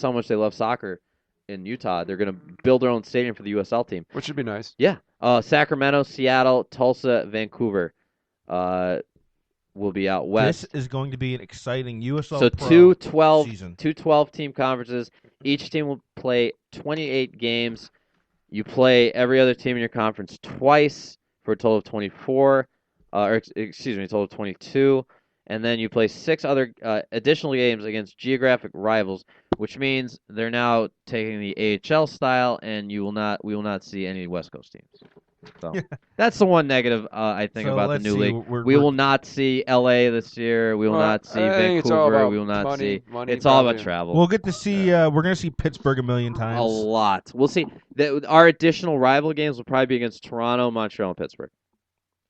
how much they love soccer in Utah. They're going to build their own stadium for the USL team. Which would be nice. Yeah. Sacramento, Seattle, Tulsa, Vancouver will be out west. This is going to be an exciting USL So Pro season. two 12-team conferences. Each team will play 28 games. You play every other team in your conference twice for a total of 24. A total of 22. And then you play 6 other additional games against geographic rivals, which means they're now taking the AHL style, and we will not see any West Coast teams. So that's the one negative I think about the new league. We will not see LA this year. We will not see Vancouver. We will not see. It's all about travel. We'll get to see. We're going to see Pittsburgh a million times. A lot. We'll see. Our additional rival games will probably be against Toronto, Montreal, and Pittsburgh.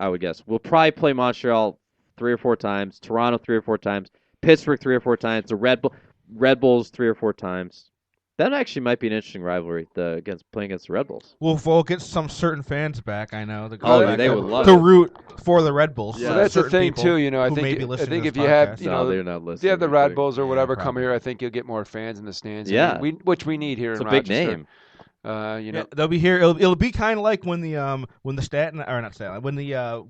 I would guess we'll probably play Montreal 3 or 4 times, Toronto 3 or 4 times, Pittsburgh 3 or 4 times, the Red Bulls 3 or 4 times. That actually might be an interesting rivalry, playing against the Red Bulls. We'll get some certain fans back. I know. They would love to root for the Red Bulls. Yeah, that's the thing too. I think if you have if you have the Red Bulls or whatever come here, I think you'll get more fans in the stands. Yeah, which we need here in Rochester. It's a big name. They'll be here. It'll be kind of like when the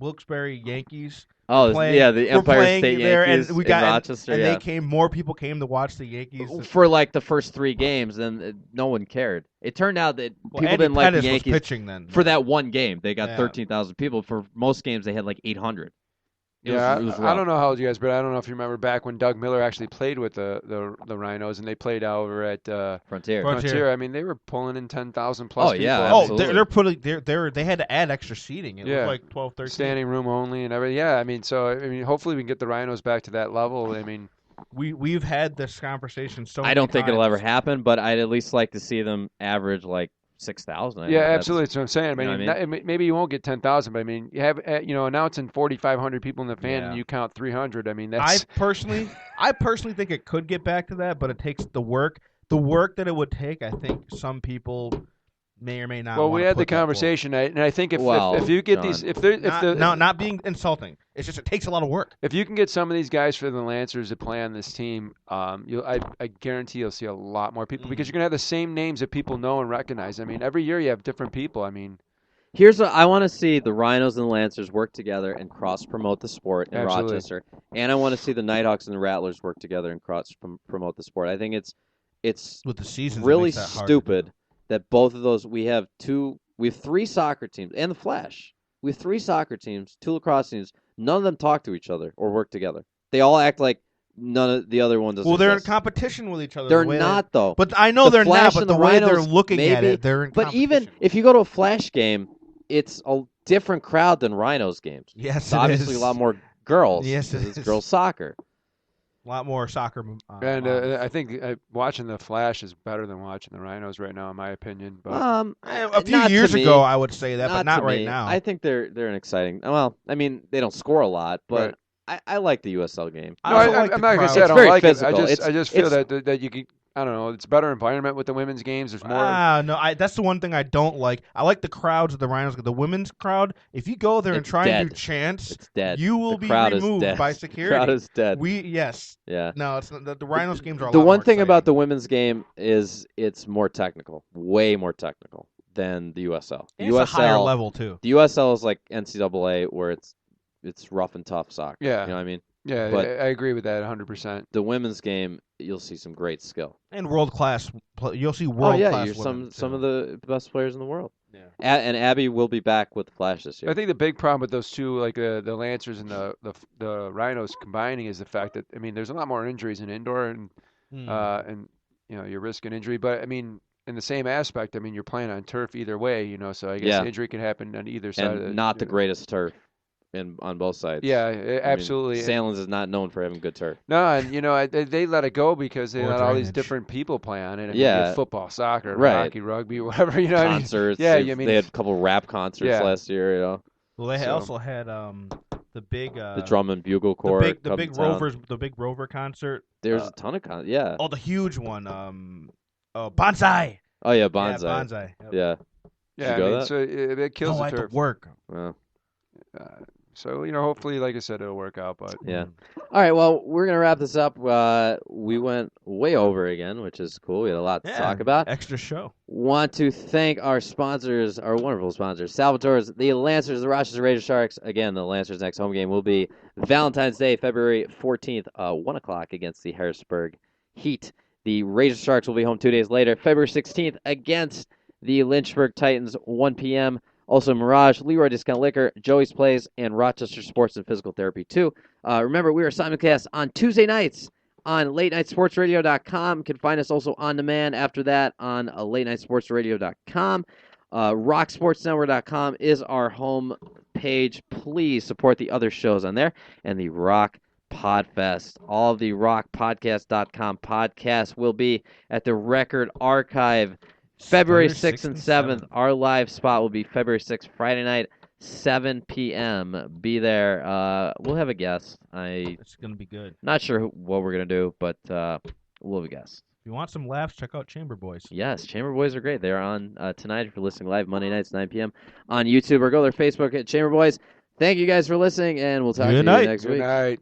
Wilkes-Barre Yankees. The Empire State Yankees and Rochester. And more people came to watch the Yankees for like the first 3 games, and no one cared. It turned out that people Andy didn't like the Pettis Yankees was pitching then. For that one game. They got 13,000 people. For most games, they had like 800. It was I don't know how old you guys, but I don't know if you remember back when Doug Miller actually played with the Rhinos, and they played over at Frontier. I mean, they were pulling in 10,000 plus. people. They had to add extra seating. It was like 12, 13. Standing room only and everything. Yeah, I mean, hopefully we can get the Rhinos back to that level. I mean, we've had this conversation so many I don't think times. it'll ever happen, but I'd at least like to see them average like 6,000. Yeah, absolutely. That's what I'm saying. I mean, maybe you won't get 10,000, but I mean, you have announcing 4,500 people in the fan, and you count 300. I mean, that's. I personally think it could get back to that, but it takes the work. The work that it would take, I think some people may or may not. Well, we had the conversation, and I think if you get John, not being insulting, it's just it takes a lot of work. If you can get some of these guys for the Lancers to play on this team, I guarantee you'll see a lot more people because you're gonna have the same names that people know and recognize. I mean, every year you have different people. I mean, I want to see the Rhinos and the Lancers work together and cross promote the sport in Rochester, and I want to see the Nighthawks and the Rattlers work together and cross promote the sport. I think it's with the seasons really stupid that both of those we have 3 soccer teams and the Flash. We have 3 soccer teams, 2 lacrosse teams. None of them talk to each other or work together. They all act like none of the other one doesn't. Well, they're exist. in competition with each other. They're not though. But I know they're Flash not. But the way they're looking at it, they're in competition. But even if you go to a Flash game, it's a different crowd than Rhinos games. Yes, it's obviously a lot more girls. Yes, it's girls soccer. A lot more soccer. And I think watching the Flash is better than watching the Rhinos right now, in my opinion. But a few years ago, I would say that, but not right now. I think they're an exciting. Well, I mean, they don't score a lot, but I like the USL game. No, I'm not gonna say I don't like it. I just feel that you can. I don't know. It's a better environment with the women's games. There's more. No, that's the one thing I don't like. I like the crowds of the Rhinos. The women's crowd, if you go there and try and do chants, you will be removed by security. The crowd is dead. Yes. Yeah. No, it's not, the Rhinos games are a lot the more one thing exciting. about the women's game is it's more technical, way more technical than the USL. And it's a higher level too. The USL is like NCAA, where it's rough and tough soccer. Yeah. You know what I mean? Yeah, but I agree with that 100%. The women's game, you'll see some great skill and world class. You'll see world class. Some of the best players in the world. Yeah. And Abby will be back with the Flash this year. I think the big problem with those two, like the Lancers and the Rhinos combining, is the fact that there's a lot more injuries in indoor and you're risking injury. But I mean, in the same aspect, you're playing on turf either way, so I guess injury can happen on either side. And not the greatest turf. On both sides. Yeah, absolutely. Salins is not known for having good turf. No, and they let it go because they let all these different people play on it. Football, soccer, hockey, rugby, whatever. Concerts. They had a couple rap concerts last year. Well, they also had the big the drum and bugle corps. The big Rover concert. There's a ton of concerts. Yeah. Oh, the huge one. Bonsai. Oh yeah, Bonsai. Yeah, Bonsai. Yep. Yeah. Yeah. So it kills the turf. I had to work. Well. So hopefully, like I said, it'll work out. But yeah. All right. Well, we're gonna wrap this up. We went way over again, which is cool. We had a lot to talk about. Extra show. Want to thank our sponsors, our wonderful sponsors, Salvatore's, the Lancers, the Rochester RazorSharks. Again, the Lancers' next home game will be Valentine's Day, February 14th, 1 o'clock against the Harrisburg Heat. The RazorSharks will be home 2 days later, February 16th, against the Lynchburg Titans, 1 p.m. Also, Mirage, Leroy Discount Liquor, Joey's Plays, and Rochester Sports and Physical Therapy, too. Remember, we are simulcast on Tuesday nights on latenightsportsradio.com. You can find us also on demand after that on latenightsportsradio.com. rocksportsnetwork.com is our home page. Please support the other shows on there. And the Rock Podfest. All of the rockpodcast.com podcasts will be at the Record Archive February 6th and 7th. Our live spot will be February 6th, Friday night, 7 p.m. Be there. We'll have a guest. It's going to be good. Not sure what we're going to do, but we'll have a guest. If you want some laughs, check out Chamber Boys. Yes, Chamber Boys are great. They're on tonight if you're listening live, Monday nights, 9 p.m. on YouTube, or go to their Facebook at Chamber Boys. Thank you guys for listening, and we'll talk to you next week. Good night.